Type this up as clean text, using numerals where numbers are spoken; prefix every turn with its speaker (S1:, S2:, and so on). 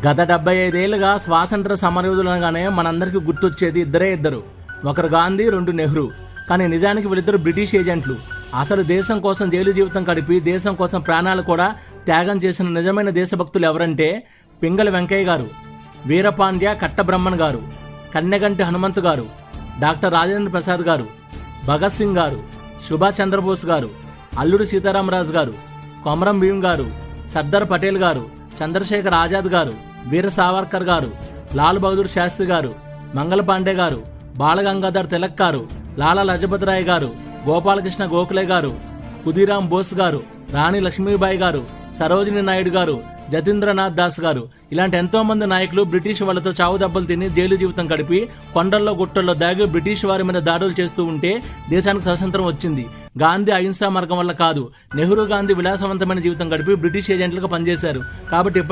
S1: గత 75 ఏళ్లుగా స్వాతంత్ర సమరయోధులనగానే మనందరికీ గుర్తొచ్చేది ఇద్దరు. ఒకరు గాంధీ, రెండు నెహ్రూ. కానీ నిజానికి వీళ్ళిద్దరు బ్రిటిష్ ఏజెంట్లు. అసలు దేశం కోసం జైలు జీవితం గడిపి దేశం కోసం ప్రాణాలు కూడా త్యాగం చేసిన నిజమైన దేశభక్తులు ఎవరంటే పింగళి వెంకయ్య గారు, వీరపాండ్య కట్టబ్రహ్మణ్ గారు, కన్నెగంటి హనుమంతు గారు, డాక్టర్ రాజేంద్ర ప్రసాద్ గారు, భగత్ సింగ్ గారు, సుభాష్ చంద్రబోస్ గారు, అల్లూరి సీతారామరాజు గారు, కొమరం భీం గారు, సర్దార్ పటేల్ గారు, చంద్రశేఖర్ ఆజాద్ గారు, వీర సావర్కర్ గారు, లాల్ బహదూర్ శాస్త్రి గారు, మంగళ పాండే గారు, బాలగంగాధర్ తిలక్ గారు, లాలా లజపత్ రాయ్ గారు, గోపాలకృష్ణ గోఖలే గారు, ఖుదీరాం బోస్ గారు, రాణి లక్ష్మీబాయి గారు, సరోజిని నాయుడు గారు, జతీంద్రనాథ్ దాస్ గారు, ఇలాంటి ఎంతో మంది నాయకులు బ్రిటిష్ వాళ్లతో చావు దెబ్బలు తిని జైలు జీవితం గడిపి కొండల్లో గుట్టల్లో దాగి బ్రిటిష్ వారి మీద దాడులు చేస్తూ ఉంటే దేశానికి స్వాతంత్రం వచ్చింది. గాంధీ అహింసా మార్గం వల్ల కాదు, నెహ్రూ గాంధీ విలాసవంతమైన జీవితం గడిపి బ్రిటిష్ ఏజెంట్లుగా పనిచేశారు. కాబట్టి